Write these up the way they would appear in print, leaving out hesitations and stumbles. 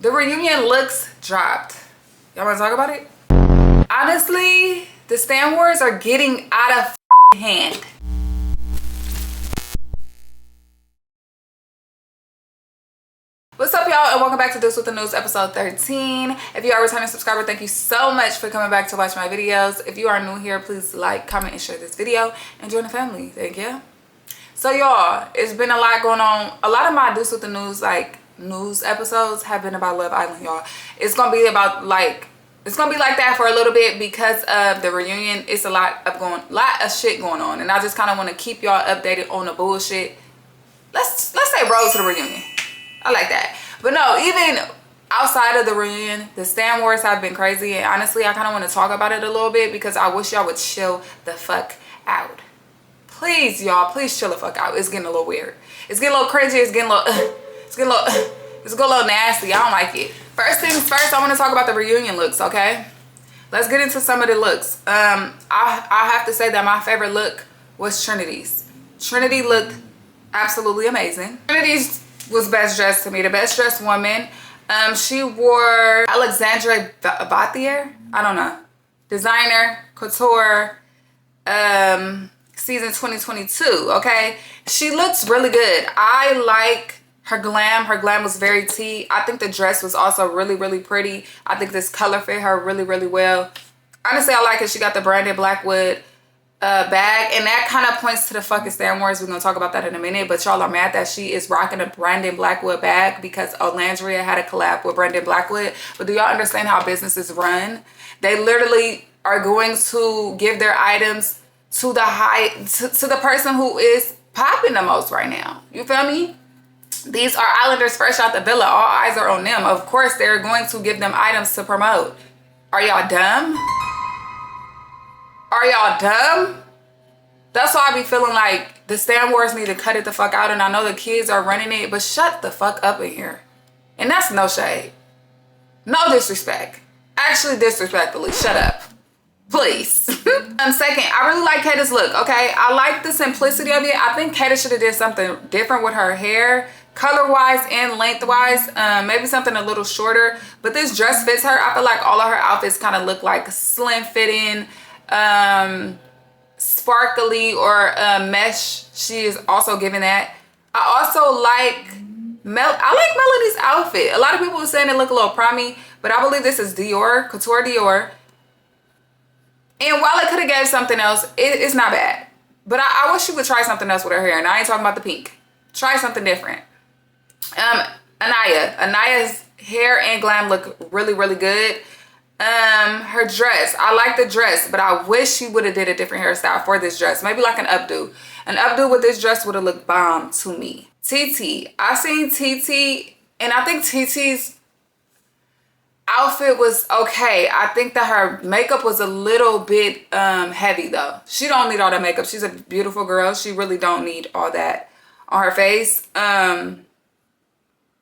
The reunion looks dropped. Y'all want to talk about it? Honestly, the Stan Wars are getting out of hand. What's up, y'all, and welcome back to Duce with the News, episode 13. If you are a returning subscriber, thank you so much for coming back to watch my videos. If you are new here, please like, comment, and share this video, and join the family. Thank you. So, y'all, it's been a lot going on. A lot of my Duce with the News, news episodes have been about Love Island, y'all. It's gonna be about it's gonna be like that for a little bit because of the reunion. It's a lot of shit going on, and I just kind of want to keep y'all updated on the bullshit. Let's say road to the reunion. I like that. But no, even outside of the reunion, the Stan Wars have been crazy, and honestly, I kind of want to talk about it a little bit because I wish y'all would chill the fuck out. Please, y'all, please chill the fuck out. It's getting a little weird. It's getting a little cringy. It's getting a little nasty. I don't like it. First things first, I want to talk about the reunion looks, okay? Let's get into some of the looks. I have to say that my favorite look was Trinity's. Trinity looked absolutely amazing. Trinity's was best dressed to me, the best dressed woman. She wore Alexandre Bathier, I don't know, designer, couture, season 2022, okay? She looks really good. I like her glam. Her glam was very tea. I think the dress was also really, really pretty. I think this color fit her really, really well. Honestly, I like it. She got the branded Blackwood bag, and that kind of points to the fucking Stan Wars. We're gonna talk about that in a minute, but y'all are mad that she is rocking a Brandon Blackwood bag because Olandria had a collab with Brandon Blackwood. But do y'all understand how businesses run? They literally are going to give their items to the person who is popping the most right now. You feel me? These are Islanders fresh out the villa. All eyes are on them. Of course, they're going to give them items to promote. Are y'all dumb? Are y'all dumb? That's why I be feeling like the Stan Wars need to cut it the fuck out. And I know the kids are running it, but shut the fuck up in here. And that's no shade. No disrespect. Actually, disrespectfully, shut up. Please. Second, I really like Kata's look, okay? I like the simplicity of it. I think Kata should have did something different with her hair, color-wise and length-wise. Maybe something a little shorter. But this dress fits her. I feel like all of her outfits kind of look like slim-fitting, sparkly or mesh. She is also giving that. I also like Melanie's outfit. A lot of people were saying it looked a little prommy, but I believe this is Dior, Couture Dior. And while it could have gave something else, it's not bad. But I wish she would try something else with her hair. And I ain't talking about the pink. Try something different. Anaya's hair and glam look really, really good. Her dress, I like the dress, but I wish she would have did a different hairstyle for this dress. Maybe like an updo. An updo with this dress would have looked bomb to me. TT, I seen TT, and I think TT's outfit was okay. I think that her makeup was a little bit heavy though. She don't need all that makeup. She's a beautiful girl. She really don't need all that on her face.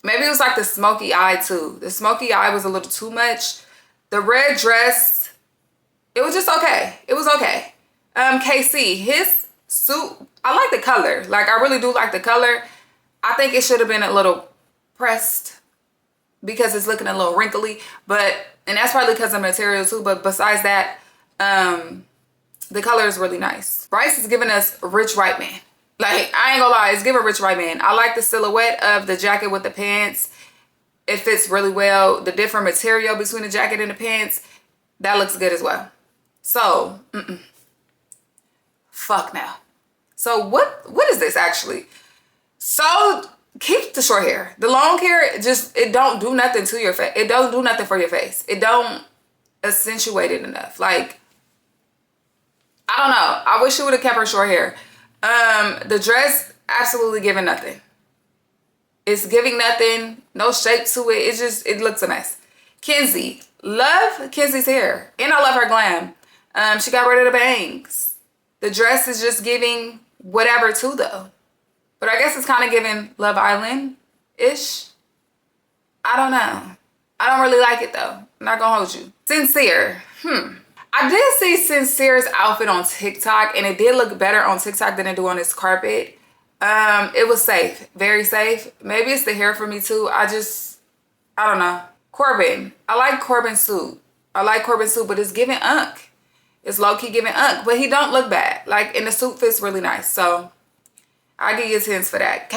Maybe it was like the smoky eye too. The smoky eye was a little too much. The red dress, it was just okay. It was okay. KC, his suit, I like the color. Like, I really do like the color. I think it should have been a little pressed because it's looking a little wrinkly. And that's probably because of material too. But besides that, the color is really nice. Bryce is giving us rich white man. Like, I ain't gonna lie, it's giving rich white man. I like the silhouette of the jacket with the pants. It fits really well. The different material between the jacket and the pants, that looks good as well. So, fuck now. So what is this actually? So keep the short hair. The long hair, it don't do nothing to your face. It don't do nothing for your face. It don't accentuate it enough. Like, I don't know. I wish she would have kept her short hair. The dress, absolutely giving nothing. It's giving nothing, no shape to it. It looks a mess. Kenzie, love Kenzie's hair. And I love her glam. She got rid of the bangs. The dress is just giving whatever too though. But I guess it's kind of giving Love Island-ish. I don't know. I don't really like it though. I'm not gonna hold you. Sincere. I did see Sincere's outfit on TikTok, and it did look better on TikTok than it do on this carpet. It was safe, very safe. Maybe it's the hair for me too. I I don't know. Corbin. I like Corbin's suit. But it's giving unk. It's low-key giving unk, but he don't look bad. Like, and the suit fits really nice. So I give you 10s for that.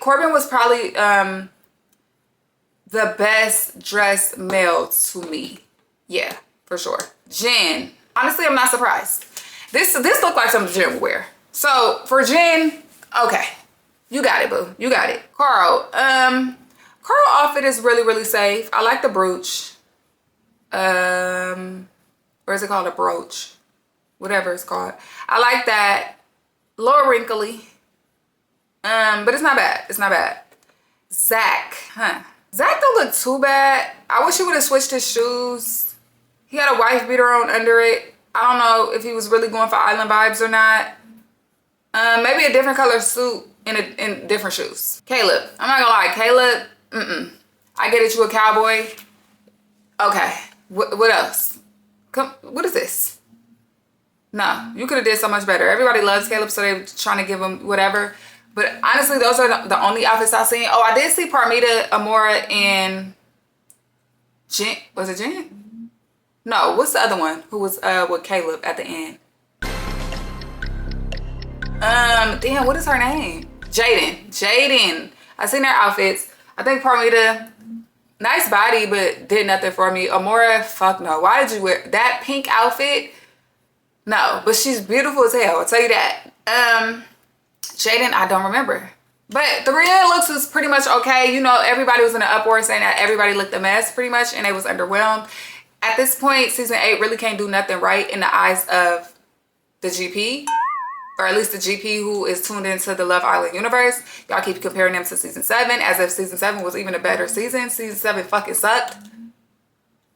Corbin was probably the best dressed male to me. Yeah, for sure. Jen. Honestly, I'm not surprised. This looked like something Jen would wear. So for Jen, okay. You got it, boo. You got it. Carl. Carl outfit is really, really safe. I like the brooch. Or is it called a brooch? Whatever it's called. I like that. A little wrinkly. But it's not bad. It's not bad. Zach. Zach don't look too bad. I wish he would have switched his shoes. He had a wife beater on under it. I don't know if he was really going for island vibes or not. Maybe a different color suit in different shoes. Caleb. I'm not gonna lie. Caleb, I get it, you a cowboy. Okay. What else? What is this? No, you could have did so much better. Everybody loves Caleb, so they're trying to give him whatever. But honestly, those are the only outfits I've seen. Oh, I did see Parmita, Amora, and Jen. Was it Jen? No, what's the other one who was with Caleb at the end? Damn, what is her name? Jaden. I seen their outfits. I think Parmita, nice body, but did nothing for me. Amora, fuck no. Why did you wear that pink outfit? No, but she's beautiful as hell, I'll tell you that. Jaden, I don't remember. But the real looks was pretty much okay. You know, everybody was in an uproar saying that everybody looked a mess pretty much, and they was underwhelmed. At this point, season 8 really can't do nothing right in the eyes of the GP. Or at least the GP who is tuned into the Love Island universe. Y'all keep comparing them to season 7 as if season 7 was even a better season. Season 7 fucking sucked.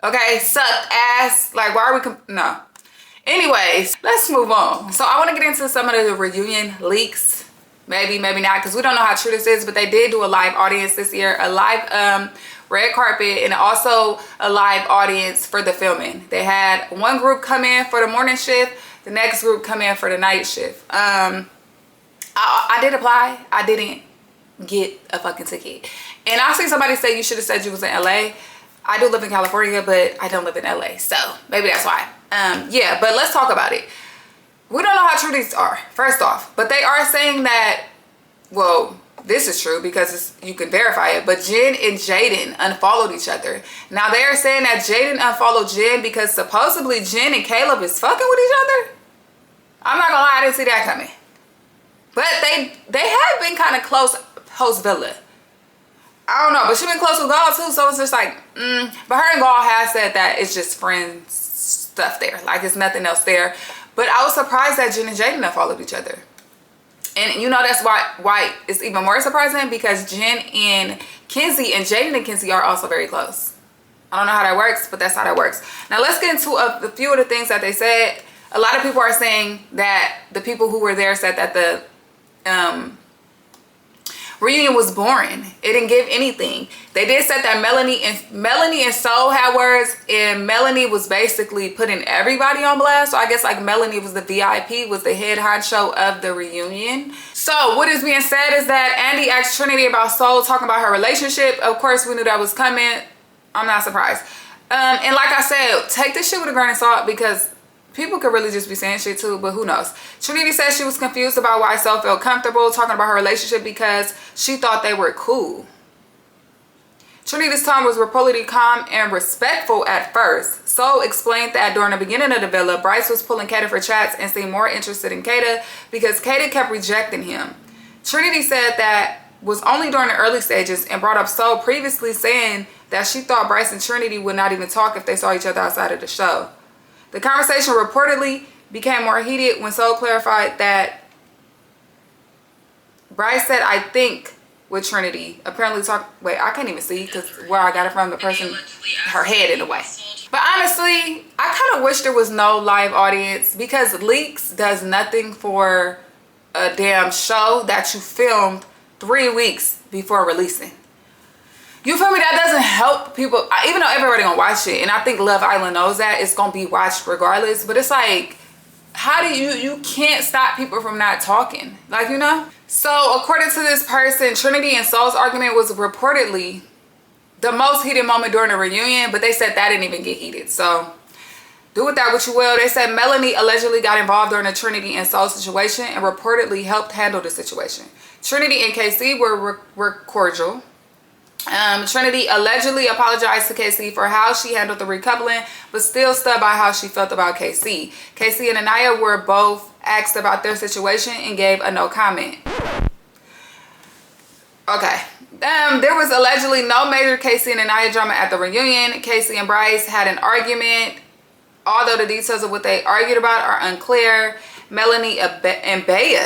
Okay, sucked ass. Like, why are we no. Anyways, let's move on. So I want to get into some of the reunion leaks. Maybe, maybe not, because we don't know how true this is, but they did do a live audience this year. A live red carpet, and also a live audience for the filming. They had one group come in for the morning shift, the next group come in for the night shift. I did apply. I didn't get a fucking ticket. And I see somebody say you should have said you was in LA. I do live in California, but I don't live in LA. So maybe that's why. Yeah, but let's talk about it. We don't know how true these are, first off. But they are saying that, well, this is true because you can verify it, but Jen and Jaden unfollowed each other. Now they are saying that Jaden unfollowed Jen because supposedly Jen and Caleb is fucking with each other. I'm not gonna lie, I didn't see that coming. But they have been kind of close post Villa. I don't know, but she been close with Gaul too, so it's just like, But her and Gaul have said that it's just friends stuff there. Like, it's nothing else there. But I was surprised that Jen and Jaden unfollowed each other. And you know that's why it's even more surprising, because Jen and Kenzie and Jaden and Kenzie are also very close. I don't know how that works, but that's how that works. Now let's get into a few of the things that they said. A lot of people are saying that the people who were there said that the reunion was boring. It didn't give anything. They did say that Melanie and Soul had words, and Melanie was basically putting everybody on blast. So I guess like Melanie was the VIP, was the head honcho of the reunion. So what is being said is that Andy asked Trinity about Soul, talking about her relationship. Of course, we knew that was coming. I'm not surprised. And like I said, take this shit with a grain of salt, because people could really just be saying shit too, but who knows. Trinity said she was confused about why Soul felt comfortable talking about her relationship because she thought they were cool. Trinity's tone was reportedly calm and respectful at first. Soul explained that during the beginning of the villa, Bryce was pulling Kata for chats and seemed more interested in Kata because Kata kept rejecting him. Trinity said that was only during the early stages and brought up Soul previously saying that she thought Bryce and Trinity would not even talk if they saw each other outside of the show. The conversation reportedly became more heated when Soul clarified that Bryce said, "I think," with Trinity. Apparently wait, I can't even see because where I got it from, the person, her head in a way. But honestly, I kind of wish there was no live audience, because leaks does nothing for a damn show that you filmed 3 weeks before releasing. You feel me? That doesn't help people, even though everybody gonna watch it, and I think Love Island knows that it's gonna be watched regardless. But it's like, how do you can't stop people from not talking, like, you know? So according to this person, Trinity and Soul's argument was reportedly the most heated moment during the reunion, but they said that didn't even get heated. So do with that what you will. They said Melanie allegedly got involved during the Trinity and Soul situation and reportedly helped handle the situation. Trinity and KC were cordial. Trinity allegedly apologized to KC for how she handled the recoupling, but still stood by how she felt about KC. KC and Anaya were both asked about their situation and gave a no comment. Okay. There was allegedly no major KC and Anaya drama at the reunion. KC and Bryce had an argument, although the details of what they argued about are unclear. Melanie and Bea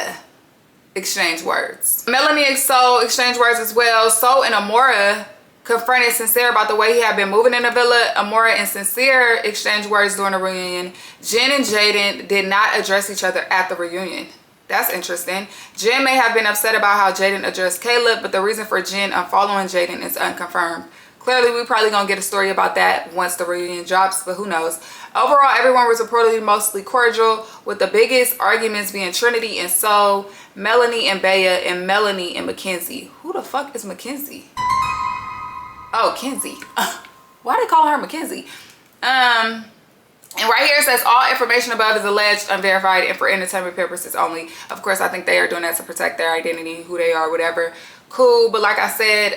exchanged words. Melanie and Soul exchanged words as well. Soul and Amora confronted Sincere about the way he had been moving in the villa. Amora and Sincere exchanged words during the reunion. Jen and Jaden did not address each other at the reunion. That's interesting. Jen may have been upset about how Jaden addressed Caleb, but the reason for Jen unfollowing Jaden is unconfirmed. Clearly, we're probably going to get a story about that once the reunion drops, but who knows. Overall, everyone was reportedly mostly cordial, with the biggest arguments being Trinity and Soul, Melanie and Bea, and Melanie and Mackenzie. Who the fuck is Mackenzie? Oh, Kenzie. Why they call her Mackenzie? And right here it says all information above is alleged, unverified, and for entertainment purposes only. Of course, I think they are doing that to protect their identity, who they are, whatever. Cool, but like I said,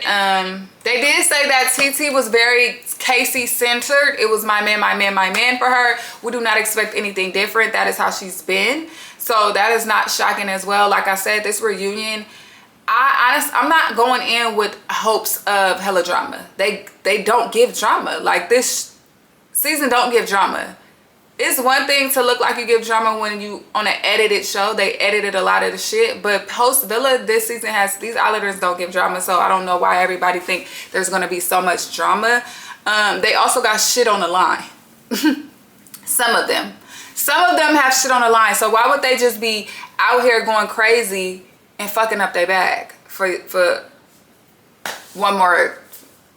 they did say that TT was very Casey centered. It was my man, my man, my man for her. We do not expect anything different. That is how she's been. So that is not shocking as well. Like I said, this reunion, I'm not going in with hopes of hella drama. They don't give drama. Like, this season don't give drama. It's one thing to look like you give drama when you on an edited show. They edited a lot of the shit, but post Villa this season has, these Islanders don't give drama, so I don't know why everybody think there's going to be so much drama. They also got shit on the line. Some of them have shit on the line, so why would they just be out here going crazy and fucking up their bag for one more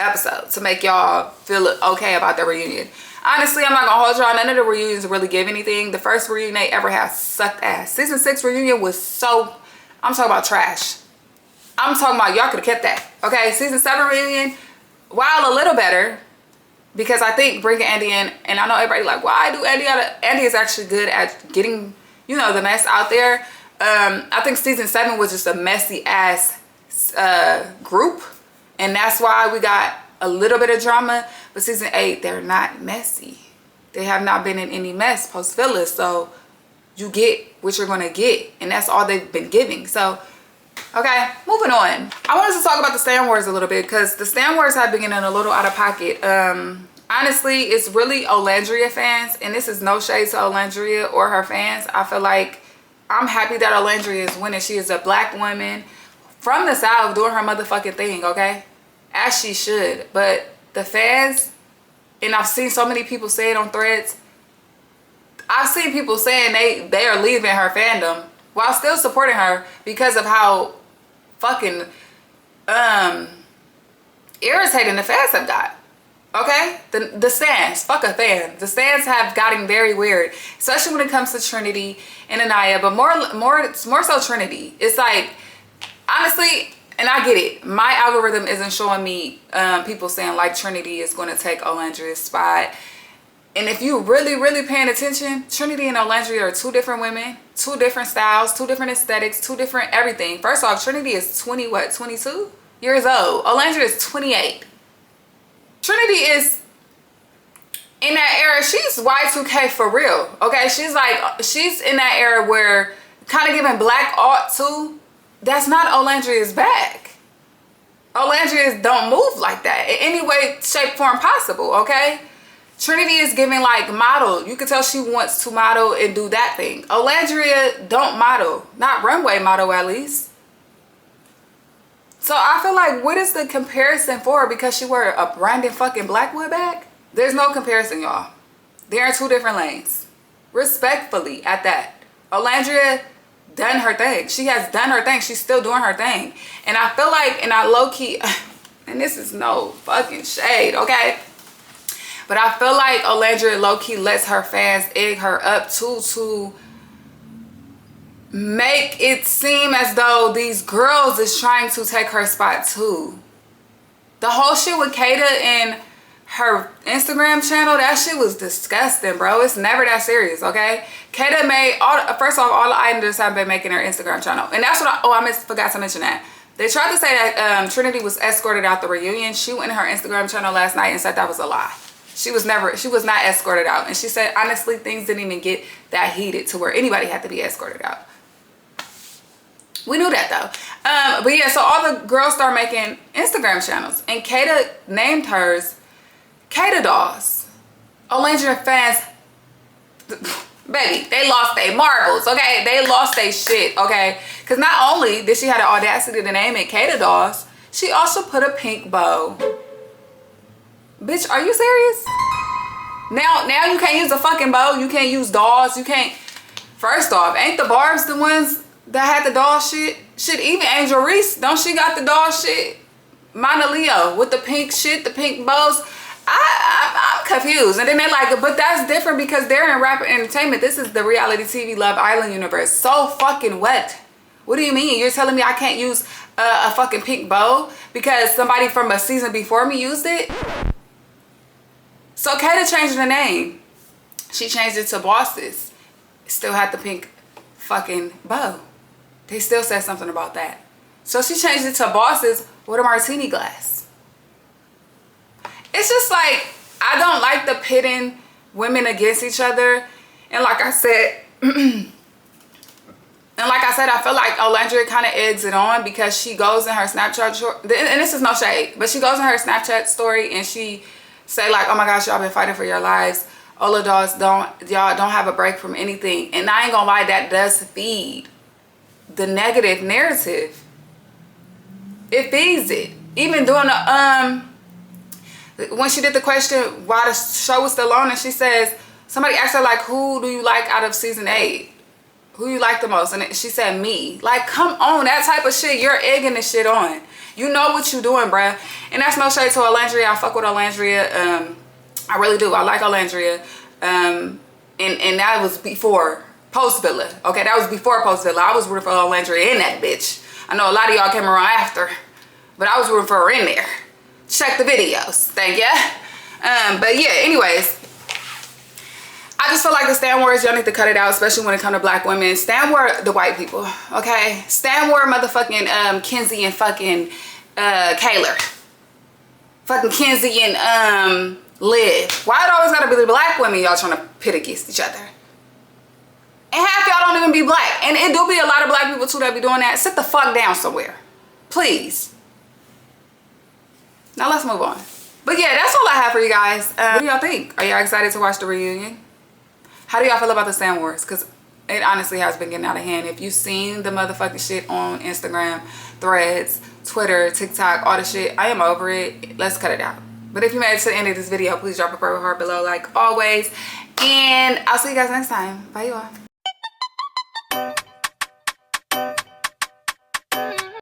episode to make y'all feel okay about their reunion? Honestly, I'm not gonna hold y'all. None of the reunions really give anything. The first reunion they ever had sucked ass. Season 6 reunion was so, I'm talking about trash. I'm talking about y'all could have kept that. Okay, season 7 reunion, while a little better, because I think bringing Andy in, and I know everybody like, why do Andy is actually good at getting, you know, the mess out there. I think season 7 was just a messy ass group, and that's why we got a little bit of drama. But season 8, they're not messy. They have not been in any mess post Villa, so you get what you're gonna get, and that's all they've been giving. So okay, moving on. I wanted to talk about the Stan Wars a little bit, because the Stan Wars have been getting a little out of pocket. Honestly, it's really Olandria fans, and this is no shade to Olandria or her fans. I feel like I'm happy that Olandria is winning. She is a black woman from the South doing her motherfucking thing, okay? As she should. But the fans, and I've seen so many people say it on threads, I've seen people saying they are leaving her fandom while still supporting her because of how fucking irritating the fans have got. Okay? The stands, fuck a fan. The stands have gotten very weird, especially when it comes to Trinity and Anaya, but more so Trinity. It's like, honestly, and I get it, my algorithm isn't showing me people saying like Trinity is going to take Olandria's spot. And if you really paying attention, Trinity and Olandria are two different women, two different styles, two different aesthetics, two different everything. First off, Trinity is 22 years old. Olandria is 28. Trinity is in that era. She's Y2K for real. Okay, she's in that era where kind of giving black art too. That's not Olandria's bag. Olandria don't move like that in any way, shape, form possible. Okay, Trinity is giving like model. You can tell she wants to model and do that thing. Olandria don't model, not runway model at least. So I feel like, what is the comparison for? Because she wear a Brandon fucking Blackwood bag? There's no comparison, y'all. They're in two different lanes. Respectfully at that. Olandria done her thing. She has done her thing. She's still doing her thing. And I feel like, and I low-key, and this is no fucking shade, okay? But I feel like Olandria low-key lets her fans egg her up to make it seem as though these girls is trying to take her spot too. The whole shit with Kata and her Instagram channel, that shit was disgusting, bro. It's never that serious, okay? Kata made, first off, all the items have been making her Instagram channel. And that's what I forgot to mention that. They tried to say that Trinity was escorted out the reunion. She went in her Instagram channel last night and said that was a lie. She was not escorted out. And she said, honestly, things didn't even get that heated to where anybody had to be escorted out. We knew that though. But yeah, so all the girls start making Instagram channels. And Kata named hers Kata Dolls. Olandria fans, baby, they lost their marbles, okay? They lost their shit, okay? Because not only did she have the audacity to name it Kata Dolls, she also put a pink bow. Bitch, are you serious? Now you can't use a fucking bow. You can't use dolls. You can't. First off, ain't the Barbs the ones that had the doll shit? Shit, even Angel Reese, don't she got the doll shit? Mana Leo with the pink shit, the pink bows. I'm confused. And then they're like, but that's different because they're in rap entertainment. This is the reality TV Love Island universe. So fucking what? What do you mean? You're telling me I can't use a fucking pink bow because somebody from a season before me used it? So Kata changed the name. She changed it to Bosses. Still had the pink fucking bow. They still said something about that. So she changed it to Bosses with a martini glass. It's just like, I don't like the pitting women against each other. And like I said, I feel like Olandria kind of eggs it on because she goes in her Snapchat, and this is no shade, but she goes in her Snapchat story and she say like, oh my gosh, y'all been fighting for your lives. Ola Dolls, y'all don't have a break from anything. And I ain't gonna lie, that does feed the negative narrative. It feeds it. Even doing the, when she did the question why the show was still on, and she says, somebody asked her like, who do you like out of season 8? Who you like the most? And she said me. Like, come on, that type of shit, you're egging this shit on. You know what you doing, bruh. And that's no shade to Olandria. I fuck with Olandria. I really do. I like Olandria. And that was before Post Villa. Okay, that was before Post Villa. I was rooting for Olandria in that bitch. I know a lot of y'all came around after, but I was rooting for her in there. Check the videos. Thank ya. But yeah, anyways. I just feel like the Stan Wars, y'all need to cut it out, especially when it comes to black women. Stan War the white people, okay? Stan War motherfucking Kenzie and fucking Kaylor. Fucking Kenzie and Liv. Why it always gotta be the black women y'all trying to pit against each other? And half y'all don't even be black. And it do be a lot of black people too that be doing that. Sit the fuck down somewhere. Please. Now let's move on. But yeah, that's all I have for you guys. What do y'all think? Are y'all excited to watch the reunion? How do y'all feel about the Stan Wars? Because it honestly has been getting out of hand. If you've seen the motherfucking shit on Instagram, Threads, Twitter, TikTok, all the shit, I am over it. Let's cut it out. But if you made it to the end of this video, please drop a purple heart below like always. And I'll see you guys next time. Bye, y'all.